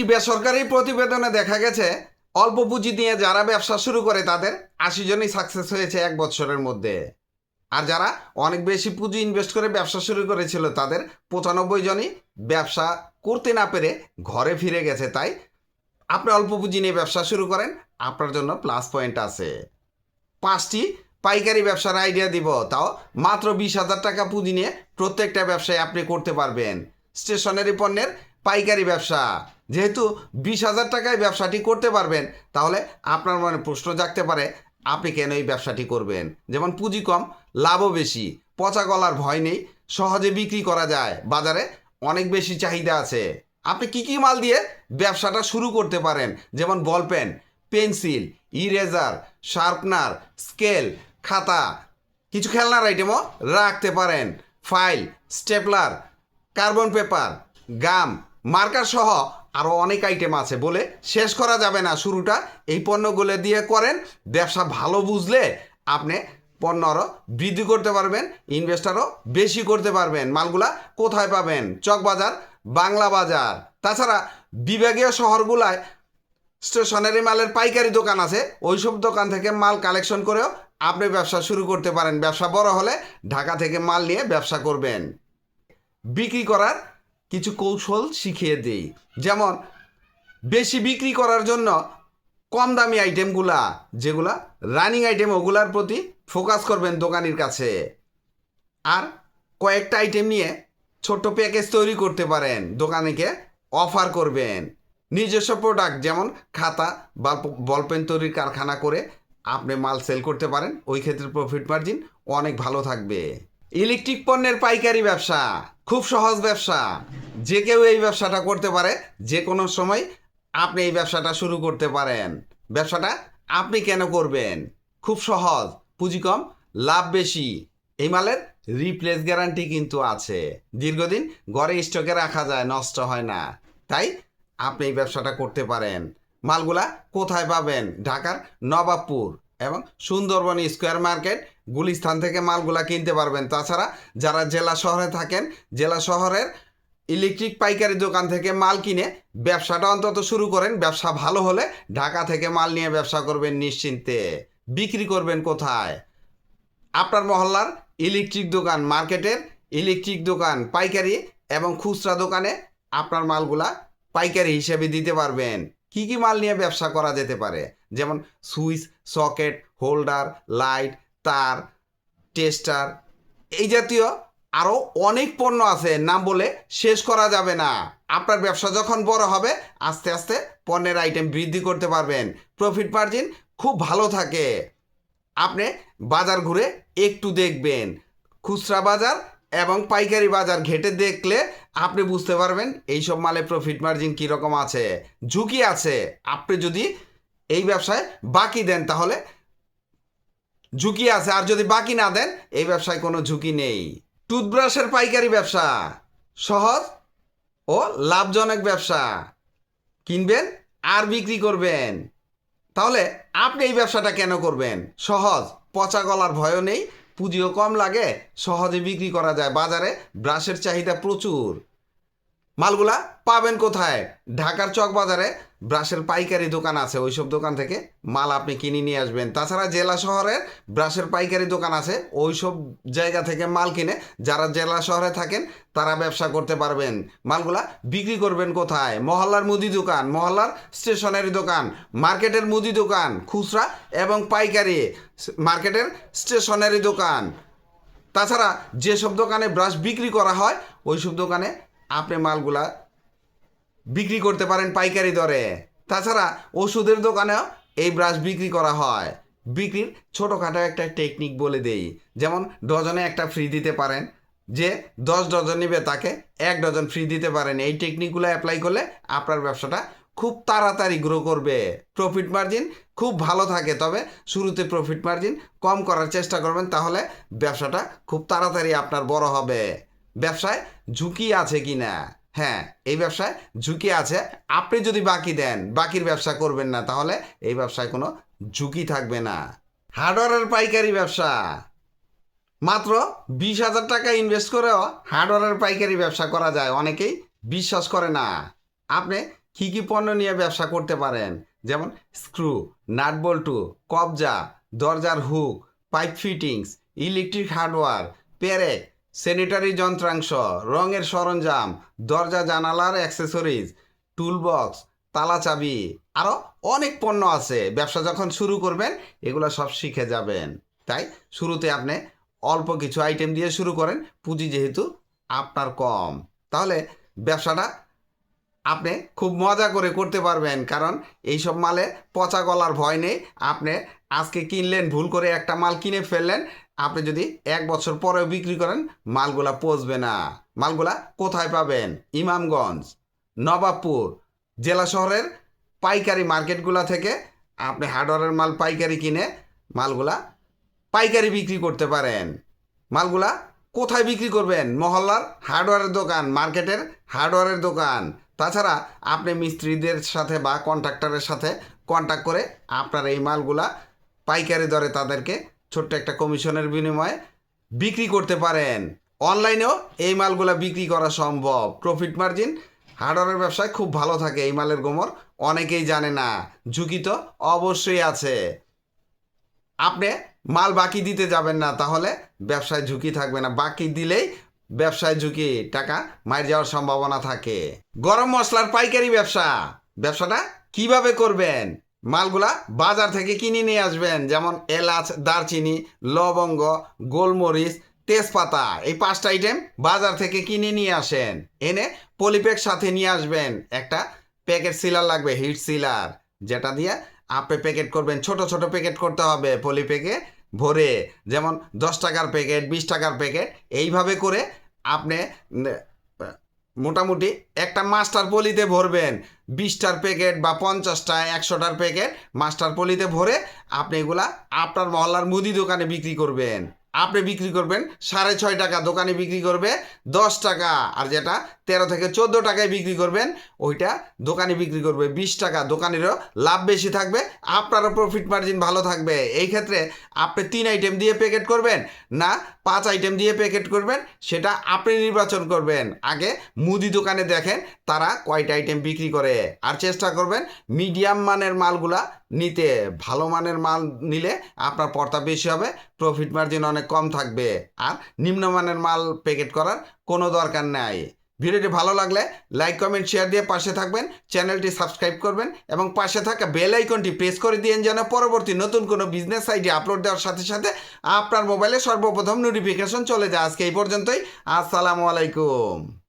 একটি বেসরকারি প্রতিবেদনে দেখা গেছে অল্প পুঁজি দিয়ে যারা ব্যবসা শুরু করে তাদের ৮০ জনই সাকসেস হয়েছে ১ বছরের মধ্যে। আর যারা অনেক বেশি পুঁজি ইনভেস্ট করে ব্যবসা শুরু করেছিল তাদের ৯৫ জনই ব্যবসা করতে না পেরে ঘরে ফিরে গেছে। তাই আপনি অল্প পুঁজি নিয়ে ব্যবসা শুরু করেন, আপনার জন্য প্লাস পয়েন্ট আছে। ৫টি পাইকারি ব্যবসার আইডিয়া দিব, তাও মাত্র ২০,০০০ টাকা পুঁজি নিয়ে প্রত্যেকটা ব্যবসায় আপনি করতে পারবেন। স্টেশনারি পণ্যের পাইকারি ব্যবসা, যেহেতু ২০,০০০ টাকায় ব্যবসাটি করতে পারবেন, তাহলে আপনার মনে প্রশ্ন জাগতে পারে আপনি কেন এই ব্যবসাটি করবেন। যেমন পুঁজি কম, লাভও বেশি, পচা গলার ভয় নেই, সহজে বিক্রি করা যায়, বাজারে অনেক বেশি চাহিদা আছে। আপনি কি কি মাল দিয়ে ব্যবসাটা শুরু করতে পারেন? যেমন ball pen, pencil, eraser, sharpener, scale, খাতা, কিছু খেলনার আইটেমও রাখতে পারেন, file, stapler, carbon paper, gum, marker সহ আরও অনেক আইটেম আছে, বলে শেষ করা যাবে না। শুরুটা এই পণ্যগুলো দিয়ে করেন, ব্যবসা ভালো বুঝলে আপনি পণ্য আরও বৃদ্ধি করতে পারবেন, ইনভেস্টারও বেশি করতে পারবেন। মালগুলা কোথায় পাবেন? চকবাজার, বাংলা বাজার, তাছাড়া বিভাগীয় শহরগুলায় স্টেশনারি মালের পাইকারি দোকান আছে, ওইসব দোকান থেকে মাল কালেকশন করেও আপনি ব্যবসা শুরু করতে পারেন। ব্যবসা বড় হলে ঢাকা থেকে মাল নিয়ে ব্যবসা করবেন। বিক্রি করার কিছু কৌশল শিখিয়ে দিই। যেমন বেশি বিক্রি করার জন্য কম দামি আইটেমগুলা, যেগুলা রানিং আইটেম, ওগুলার প্রতি ফোকাস করবেন দোকানির কাছে। আর কয়েকটা আইটেম নিয়ে ছোট্ট প্যাকেজ তৈরি করতে পারেন, দোকানিকে অফার করবেন। নিজস্ব প্রোডাক্ট যেমন খাতা বা বলপেন তৈরির কারখানা করে আপনি মাল সেল করতে পারেন, ওই ক্ষেত্রে প্রফিট মার্জিন অনেক ভালো থাকবে। ইলেকট্রিক পণ্যের পাইকারি ব্যবসা খুব সহজ ব্যবসা, যে কেউ এই ব্যবসাটা করতে পারে, যে কোনো সময় আপনি এই ব্যবসাটা শুরু করতে পারেন। ব্যবসাটা আপনি কেন করবেন? খুব সহজ, পুঁজি কম, লাভ বেশি। এই মালের রিপ্লেস গ্যারান্টি কিন্তু আছে, দীর্ঘদিন ঘরে স্টকে রাখা যায়, নষ্ট হয় না। তাই আপনি এই ব্যবসাটা করতে পারেন। মালগুলা কোথায় পাবেন? ঢাকার নবাবপুর এবং সুন্দরবন স্কোয়ার মার্কেট, গুলিস্তান থেকে মালগুলা কিনতে পারবেন। তাছাড়া যারা জেলা শহরে থাকেন, জেলা শহরের ইলেকট্রিক পাইকারি দোকান থেকে মাল কিনে ব্যবসাটা অন্তত শুরু করেন। ব্যবসা ভালো হলে ঢাকা থেকে মাল নিয়ে ব্যবসা করবেন নিশ্চিন্তে। বিক্রি করবেন কোথায়? আপনার মহল্লার ইলেকট্রিক দোকান, মার্কেটের ইলেকট্রিক দোকান, পাইকারি এবং খুচরা দোকানে আপনার মালগুলা পাইকারি হিসেবে দিতে পারবেন। কি কি মাল নিয়ে ব্যবসা করা যেতে পারে? যেমন সুইচ, সকেট, হোল্ডার, লাইট, তার, টেস্টার, এই জাতীয় আরও অনেক পণ্য আছে, নাম বলে শেষ করা যাবে না। আপনার ব্যবসা যখন বড় হবে, আস্তে আস্তে পণ্যের আইটেম বৃদ্ধি করতে পারবেন, প্রফিট মার্জিন খুব ভালো থাকে। আপনি বাজার ঘুরে একটু দেখবেন, খুচরা বাজার এবং পাইকারি বাজার ঘেটে দেখলে আপনি বুঝতে পারবেন এইসব মালে প্রফিট মার্জিন কীরকম আছে, ঝুঁকি আছে। আপনি যদি এই ব্যবসায় বাকি দেন তাহলে ঝুঁকি আছে, আর যদি বাকি না দেন এই ব্যবসায় কোনো ঝুঁকি নেই। টুথব্রাশের পাইকারি ব্যবসা সহজ ও লাভজনক ব্যবসা, কিনবেন আর বিক্রি করবেন। তাহলে আপনি এই ব্যবসাটা কেন করবেন? সহজ, পচা গলার ভয়ও নেই, পুঁজিও কম লাগে, সহজে বিক্রি করা যায়, বাজারে ব্রাশের চাহিদা প্রচুর। মালগুলা পাবেন কোথায়? ঢাকার চকবাজারে ব্রাশের পাইকারি দোকান আছে, ওইসব দোকান থেকে মাল আপনি কিনে নিয়ে আসবেন। তাছাড়া জেলা শহরে ব্রাশের পাইকারি দোকান আছে, ওইসব জায়গা থেকে মাল কিনে যারা জেলা শহরে থাকেন তারা ব্যবসা করতে পারবেন। মালগুলা বিক্রি করবেন কোথায়? মহল্লার মুদি দোকান, মহল্লার স্টেশনারি দোকান, মার্কেটের মুদি দোকান, খুচরা এবং পাইকারি, মার্কেটের স্টেশনারি দোকান। তাছাড়া যেসব দোকানে ব্রাশ বিক্রি করা হয় ওইসব দোকানে আপনি মালগুলা বিক্রি করতে পারেন পাইকারি দরে। তাছাড়া ওষুধের দোকানেও এই ব্রাশ বিক্রি করা হয়। বিক্রির ছোটোখাটো একটা টেকনিক বলে দেই, যেমন ডজনে একটা ফ্রি দিতে পারেন, যে 10 ডজন নেবে তাকে 1 ডজন ফ্রি দিতে পারেন। এই টেকনিকগুলো অ্যাপ্লাই করলে আপনার ব্যবসাটা খুব তাড়াতাড়ি গ্রো করবে, প্রফিট মার্জিন খুব ভালো থাকে। তবে শুরুতে প্রফিট মার্জিন কম করার চেষ্টা করবেন, তাহলে ব্যবসাটা খুব তাড়াতাড়ি আপনার বড় হবে। ব্যবসায় ঝুঁকি আছে কি না? হ্যাঁ, এই ব্যবসায় ঝুঁকি আছে। আপনি যদি বাকি দেন, বাকির ব্যবসা করবেন না, তাহলে এই ব্যবসায় কোনো ঝুঁকি থাকবে না। হার্ডওয়্যারের পাইকারি ব্যবসা, মাত্র 20,000 টাকা ইনভেস্ট করেও হার্ডওয়্যারের পাইকারি ব্যবসা করা যায়, অনেকেই বিশ্বাস করে না। আপনি কী কী পণ্য নিয়ে ব্যবসা করতে পারেন, যেমন স্ক্রু, নাট বল্টু, কবজা, দরজার hook, pipe fittings, electric hardware, পেরেক, স্যানিটারি যন্ত্রাংশ, রঙের সরঞ্জাম, দরজা জানালার অ্যাক্সেসরিজ, টুলবক্স, তালা চাবি, আরও অনেক পণ্য আছে। ব্যবসা যখন শুরু করবেন এগুলো সব শিখে যাবেন। তাই শুরুতে আপনি অল্প কিছু আইটেম দিয়ে শুরু করেন, পুঁজি যেহেতু আপনার কম, তাহলে ব্যবসাটা আপনি খুব মজা করে করতে পারবেন। কারণ এইসব মালে পচা গলার ভয় নেই। আপনি আজকে কিনলেন, ভুল করে একটা মাল কিনে ফেললেন, আপনি যদি 1 বছর পরেও বিক্রি করেন মালগুলা পচবে না। মালগুলা কোথায় পাবেন? ইমামগঞ্জ, নবাবপুর জেলা শহরের পাইকারি মার্কেটগুলা থেকে আপনি হার্ডওয়্যারের মাল পাইকারি কিনে মালগুলা পাইকারি বিক্রি করতে পারেন। মালগুলা কোথায় বিক্রি করবেন? মহল্লার হার্ডওয়্যারের দোকান, মার্কেটের হার্ডওয়্যারের দোকান। তাছাড়া আপনি মিস্ত্রিদের সাথে বা কন্ট্রাক্টরের সাথে কন্ট্যাক্ট করে আপনার এই মালগুলা পাইকারি দরে তাদেরকে ছোট্ট একটা কমিশনের বিনিময়ে বিক্রি করতে পারেন। অনলাইনেও এই মালগুলা বিক্রি করা সম্ভব। প্রফিট মার্জিন হার্ডওয়্যারের ব্যবসায় খুব ভালো থাকে। এই মালের গোমর অনেকেই জানে না, ঝুঁকি তো অবশ্যই আছে। আপনি মাল বাকি দিতে যাবেন না, তাহলে ব্যবসায় ঝুঁকি থাকবে না। বাকি দিলেই ব্যবসায় ঝুঁকি, টাকা মার যাওয়ার সম্ভাবনা থাকে। গরম মশলার পাইকারি ব্যবসা, ব্যবসাটা কিভাবে করবেন? মালগুলা বাজার থেকে কিনে নিয়ে আসবেন, যেমন এলাচ, দারচিনি, লবঙ্গ, গোলমরিচ, তেজপাতা, এই 5টা আইটেম বাজার থেকে কিনে নিয়ে আসেন। এনে পলিপ্যাক সাথে নিয়ে আসবেন। একটা প্যাকেট সিলার লাগবে, হিট সিলার, যেটা দিয়ে আপনি প্যাকেট করবেন। ছোট ছোট প্যাকেট করতে হবে পলিপ্যাকে ভরে, যেমন 10 টাকার প্যাকেট, 20 টাকার প্যাকেট, এইভাবে করে আপনি মোটামুটি একটা মাস্টার পলিতে ভরবেন। 20টার প্যাকেট বা 50টা 100টার প্যাকেট মাস্টার পলিতে ভরে আপনি এগুলা আপনার মহল্লার মুদি দোকানে বিক্রি করবেন। আপনি বিক্রি করবেন 6.5 টাকা, দোকানে বিক্রি করবে 10 টাকা। আর যেটা 13 থেকে 14 টাকায় বিক্রি করবেন ওইটা দোকানে বিক্রি করবে 20 টাকা। দোকানেরও লাভ বেশি থাকবে, আপনারও প্রফিট মার্জিন ভালো থাকবে। এই ক্ষেত্রে আপনি 3 আইটেম দিয়ে প্যাকেট করবেন না 5 আইটেম দিয়ে প্যাকেট করবেন, সেটা আপনি নির্বাচন করবেন। আগে মুদি দোকানে দেখেন তারা কয়টা আইটেম বিক্রি করে, আর চেষ্টা করবেন মিডিয়াম মানের মালগুলা নিতে। ভালো মানের মাল নিলে আপনার পড়তা বেশি হবে, প্রফিট মার্জিন অনেক কম থাকবে। আর নিম্নমানের মাল প্যাকেট করার কোনো দরকার নাই। ভিডিওটি ভালো লাগলে লাইক, কমেন্ট, শেয়ার দিয়ে পাশে থাকবেন। চ্যানেলটি সাবস্ক্রাইব করবেন এবং পাশে থাকা বেল আইকনটি প্রেস করে দিন, যেন পরবর্তী নতুন কোনো বিজনেস আইডিয়া আপলোড দেওয়ার সাথে সাথে আপনার মোবাইলে সর্বপ্রথম নোটিফিকেশন চলে যায়। আজকে এই পর্যন্তই। আসসালামু আলাইকুম।